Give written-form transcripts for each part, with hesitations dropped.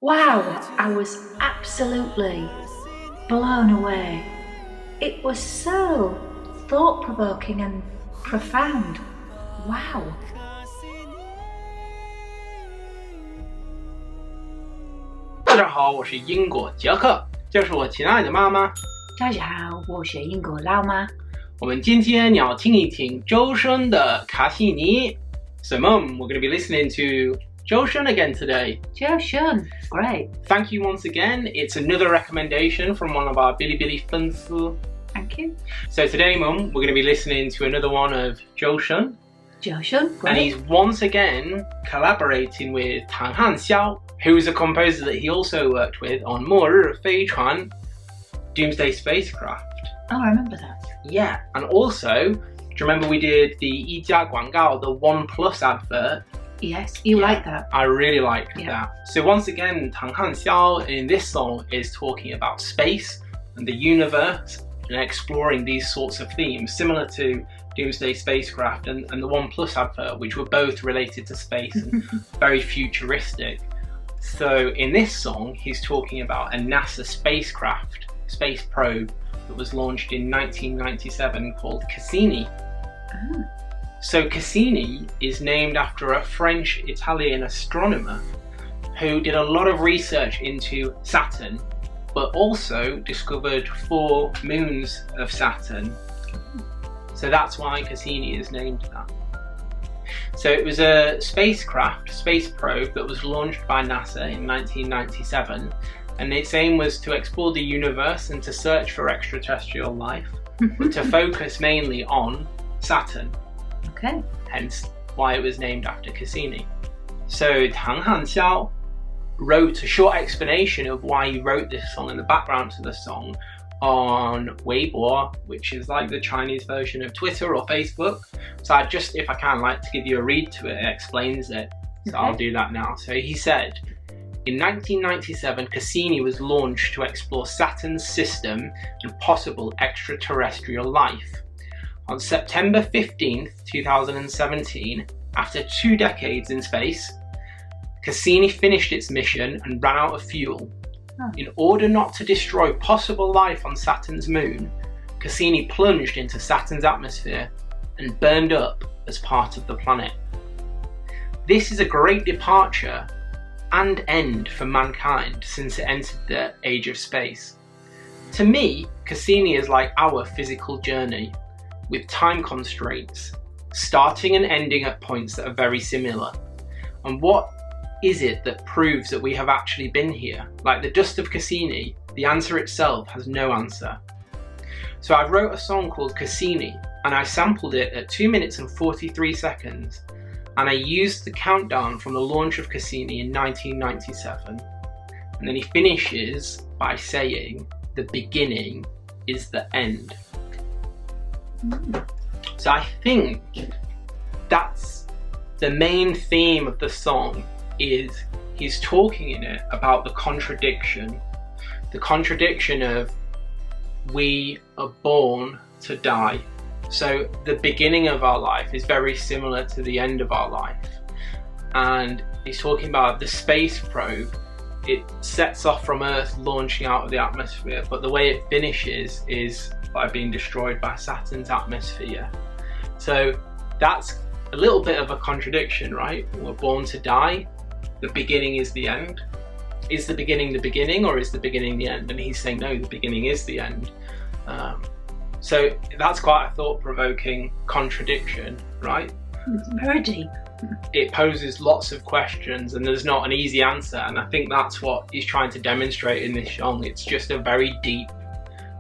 Wow, I was absolutely blown away. It was so thought-provoking and profound. Wow. 大家好，我是英国杰克，这是我亲爱的妈妈。大家好，我是英国老妈。我们今天要听一听周深的卡西尼。So, Mum, we're going to be listening to Zhou Shen again today. Zhou Shen, great. Thank you once again. It's another recommendation from one of our Bilibili fans. Thank you. So today, Mum, we're going to be listening to another one of Zhou Shen. Zhou Shen, great. And he's once again collaborating with唐汉霄, who is a composer that he also worked with on 末日飞船, Doomsday Spacecraft. Oh, I remember that. Yeah, and also, do you remember we did the 一加广告, the OnePlus advert? Yes, you like that. I really liked that. So once again, Tang Han Xiao in this song is talking about space and the universe and exploring these sorts of themes, similar to Doomsday Spacecraft and the OnePlus advert, which were both related to space and very futuristic. So in this song, he's talking about a NASA spacecraft, space probe, that was launched in 1997 called Cassini. Ah. So Cassini is named after a French-Italian astronomer who did a lot of research into Saturn, but also discovered 4 moons of Saturn. So that's why Cassini is named that. So it was a spacecraft, space probe that was launched by NASA in 1997, and its aim was to explore the universe and to search for extraterrestrial life, but to focus mainly on Saturn. Okay. Hence why it was named after Cassini. So Tang Han Xiao wrote a short explanation of why he wrote this song and the background to the song on Weibo, which is like the Chinese version of Twitter or Facebook. So I just, if I can, like to give you a read to it. It explains it. So I'll do that now. So he said, in 1997, Cassini was launched to explore Saturn's system and possible extraterrestrial life. On September 15th, 2017, after 2 decades in space, Cassini finished its mission and ran out of fuel. Oh. In order not to destroy possible life on Saturn's moon, Cassini plunged into Saturn's atmosphere and burned up as part of the planet. This is a great departure and end for mankind since it entered the age of space. To me, Cassini is like our physical journey, with time constraints, starting and ending at points that are very similar. And what is it that proves that we have actually been here? Like the dust of Cassini, the answer itself has no answer. So I wrote a song called Cassini, and I sampled it at 2 minutes and 43 seconds, and I used the countdown from the launch of Cassini in 1997. And then he finishes by saying, the beginning is the end. So I think that's the main theme of the song, is he's talking in it about the contradiction of we are born to die. So the beginning of our life is very similar to the end of our life. And he's talking about the space probe. It sets off from Earth, launching out of the atmosphere, but the way it finishes is by being destroyed by Saturn's atmosphere. So that's a little bit of a contradiction, right? We're born to die. The beginning is the end. Is the beginning, or is the beginning the end? And he's saying, no, the beginning is the end. So that's quite a thought-provoking contradiction, right? It's very deep. It poses lots of questions and there's not an easy answer, and I think that's what he's trying to demonstrate in this song. It's just a very deep,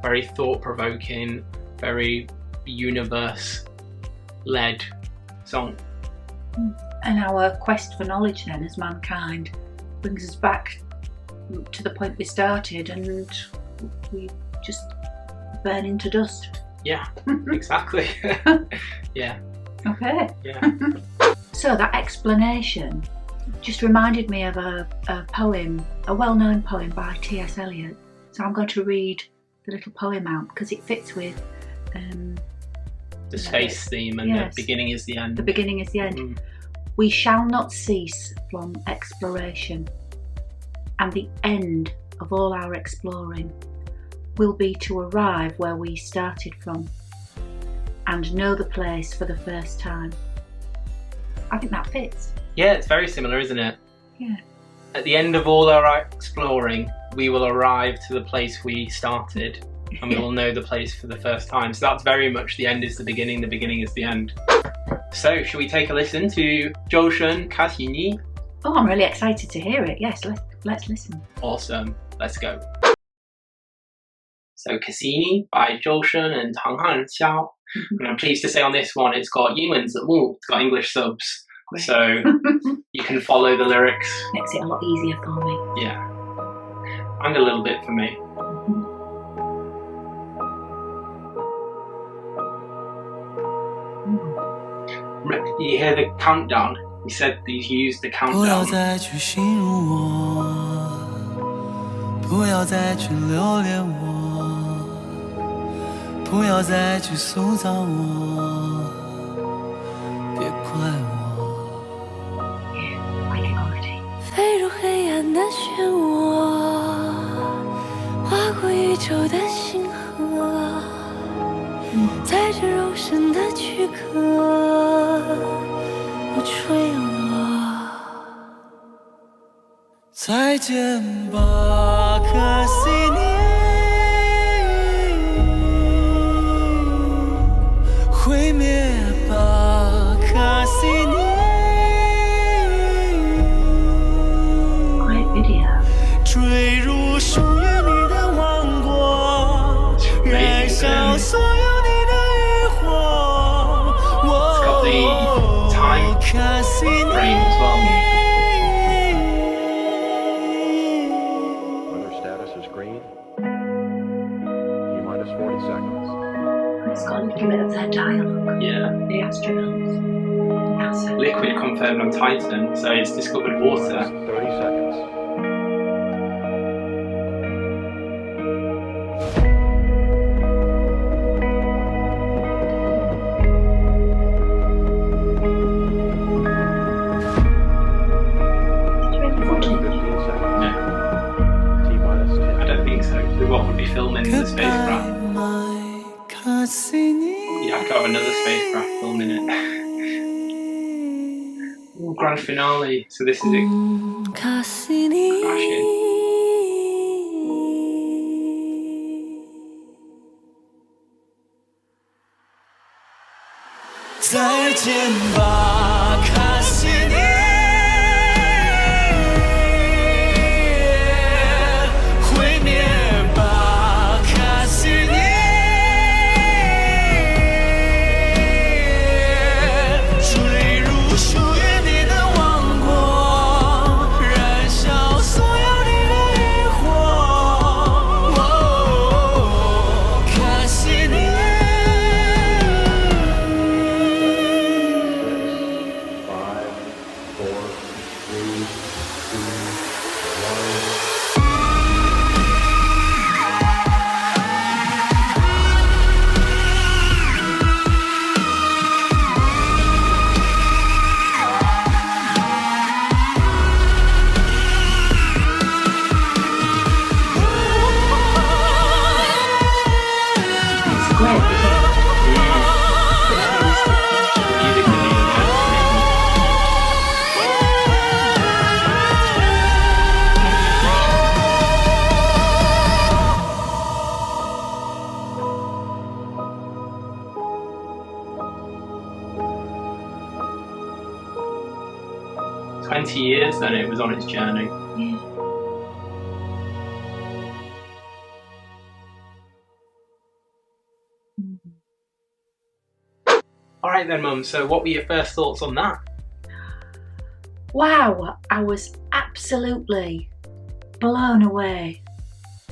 very thought-provoking, very universe-led song. And our quest for knowledge then as mankind brings us back to the point we started, and we just burn into dust. Yeah, exactly. Yeah. Okay. Yeah. So that explanation just reminded me of a poem, a well-known poem by T.S. Eliot. So I'm going to read the little poem out because it fits with the space theme, and yes, the beginning is the end. The beginning is the end. We shall not cease from exploration. and the end of all our exploring will be to arrive where we started from and know the place for the first time. I think that fits. Yeah, it's very similar, isn't it? Yeah. At the end of all our exploring, we will arrive to the place we started, and we will know the place for the first time. So that's very much the end is the beginning is the end. So, should we take a listen to Zhou Shen, Cassini? Oh, I'm really excited to hear it. Yes, let's listen. Awesome. Let's go. So, Cassini by Zhou Shen and唐汉霄. And I'm pleased to say on this one, it's got 英文字幕, it's got English subs. Great. So you can follow the lyrics. Makes it a lot easier for me. Yeah. And a little bit for me. You hear the countdown? He said he's used the countdown. 不要再去形容我，不要再去留恋我，不要再去塑造我，别怪我。飞入黑暗的漩涡，划过宇宙的星河，在这肉身的躯壳，我坠落。再见吧，可惜你毁灭吧，可惜你。 坠入属于你的王国，燃烧所有你的欲火。It's got the time frame as well. Weather status is green. T-minus 40 seconds. It's got a little bit of their dialogue. Yeah. The astronauts. NASA. Liquid confirmed on Titan, so it's discovered water. 30 seconds. What would be filming in the spacecraft? Yeah, I got another spacecraft filming it. Ooh, grand finale. So this is it. Crashing. 再见吧，卡西尼。 20 years then it was on its journey. Yeah. Alright then, Mum, so what were your first thoughts on that? Wow, I was absolutely blown away.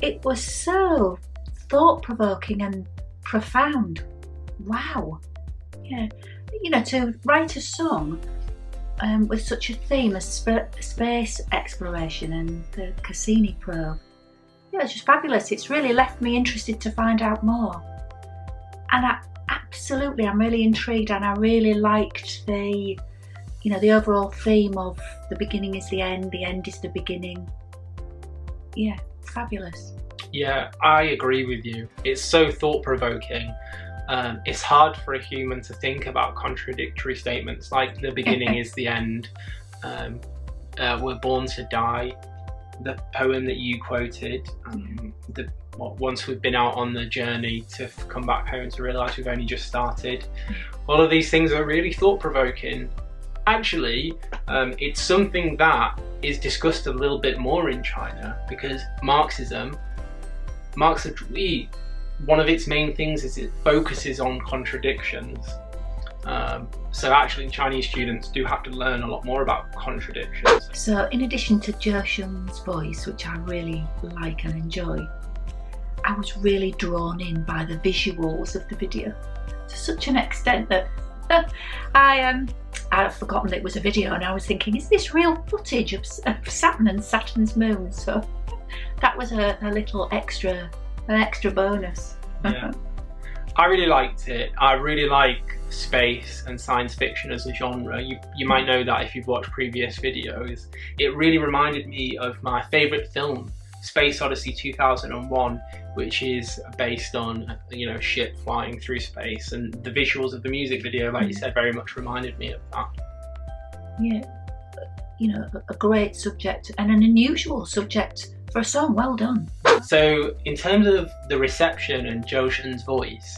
It was so thought-provoking and profound. Wow. Yeah, you know, to write a song with such a theme as space exploration and the Cassini probe. Yeah, it's just fabulous. It's really left me interested to find out more. And I'm really intrigued, and I really liked the, you know, the overall theme of the beginning is the end is the beginning. yeah, fabulous. Yeah, I agree with you. It's so thought-provoking. It's hard for a human to think about contradictory statements like the beginning is the end. We're born to die. The poem that you quoted, once we've been out on the journey to come back home to realise we've only just started. All of these things are really thought-provoking. Actually, it's something that is discussed a little bit more in China, because Marxism, one of its main things is it focuses on contradictions. So actually Chinese students do have to learn a lot more about contradictions. So in addition to Zhou Shen's voice, which I really like and enjoy, I was really drawn in by the visuals of the video to such an extent that I'd forgotten that it was a video, and I was thinking, is this real footage of Saturn and Saturn's moon? So that was an extra bonus. Yeah. I really liked it. I really like space and science fiction as a genre. You might know that if you've watched previous videos. It really reminded me of my favourite film, Space Odyssey 2001, which is based on a ship flying through space, and the visuals of the music video, like you said, very much reminded me of that. Yeah, a great subject and an unusual subject for a song. Well done. So in terms of the reception and Zhou Shen's voice,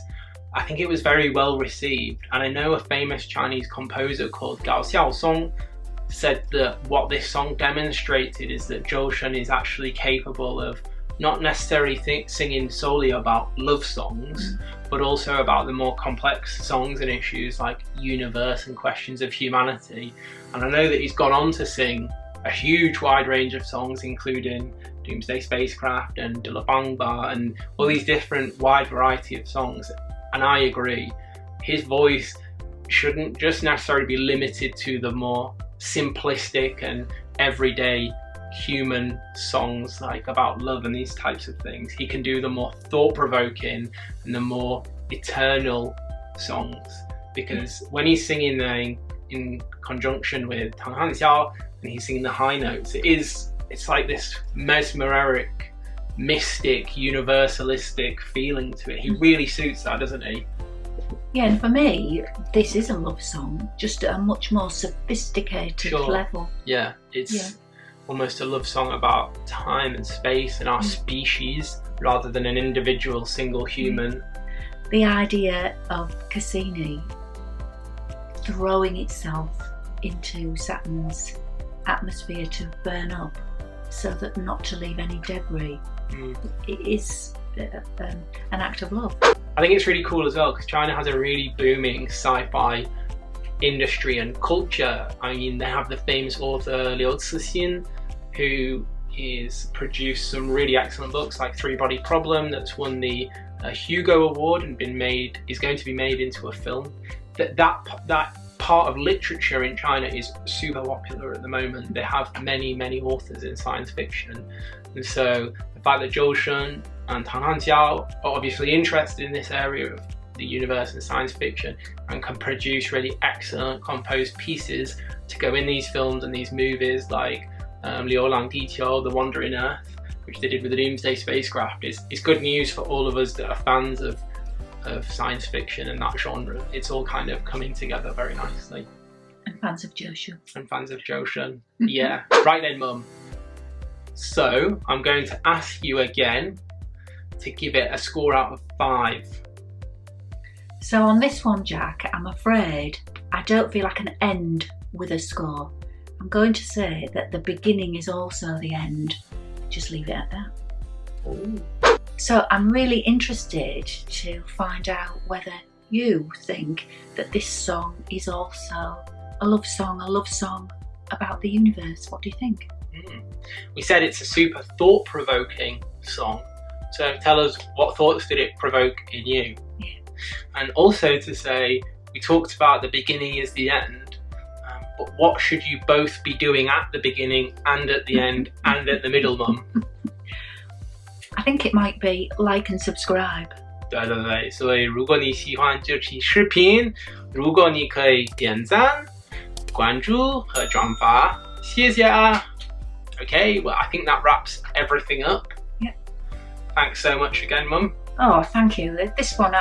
I think it was very well received, and I know a famous Chinese composer called Gao Xiaosong said that what this song demonstrated is that Zhou Shen is actually capable of not necessarily singing solely about love songs, but also about the more complex songs and issues like universe and questions of humanity. And I know that he's gone on to sing a huge wide range of songs, including Doomsday Spacecraft and De La Bang Ba and all these different wide variety of songs. And I agree, his voice shouldn't just necessarily be limited to the more simplistic and everyday human songs like about love and these types of things. He can do the more thought-provoking and the more eternal songs, because when he's singing there in conjunction with Tang Hanxiao and he's singing the high notes, it's like this mesmeric, mystic, universalistic feeling to it. He really suits that, doesn't he? Yeah, and for me, this is a love song, just at a much more sophisticated level. Yeah, it's almost a love song about time and space and our species, rather than an individual single human. The idea of Cassini throwing itself into Saturn's atmosphere to burn up so that not to leave any debris, it is an act of love. I think it's really cool as well because China has a really booming sci-fi industry and culture. I mean, they have the famous author Liu Cixin, who has produced some really excellent books like Three Body Problem, that's won the Hugo Award and is going to be made into a film. That part of literature in China is super popular at the moment. They have many authors in science fiction, and so the fact that Zhou Shen and Tang Hanxiao are obviously interested in this area of the universe and science fiction and can produce really excellent composed pieces to go in these films and these movies like Liu Lang Di Qiu, The Wandering Earth, which they did with the Doomsday Spacecraft, is good news for all of us that are fans of science fiction and that genre. It's all kind of coming together very nicely. And fans of Zhou Shen. Yeah. Right then, Mum. So I'm going to ask you again to give it a score out of 5. So on this one, Jack, I'm afraid I don't feel I can end with a score. I'm going to say that the beginning is also the end. Just leave it at that. Ooh. So I'm really interested to find out whether you think that this song is also a love song about the universe. What do you think? We said it's a super thought-provoking song. So tell us, what thoughts did it provoke in you? Yeah. And also to say, we talked about the beginning is the end, but what should you both be doing at the beginning and at the end and at the middle, Mum? I think it might be like and subscribe. 对，所以如果你喜欢这期视频，如果你可以点赞、关注和转发，谢谢啊！ Okay, well, I think that wraps everything up. Yep. Thanks so much again, Mum. Oh, thank you. This one,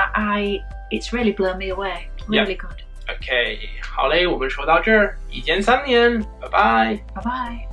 it's really blown me away. Really good. Okay, 好嘞，我们说到这儿，一键3连，拜拜。Bye bye.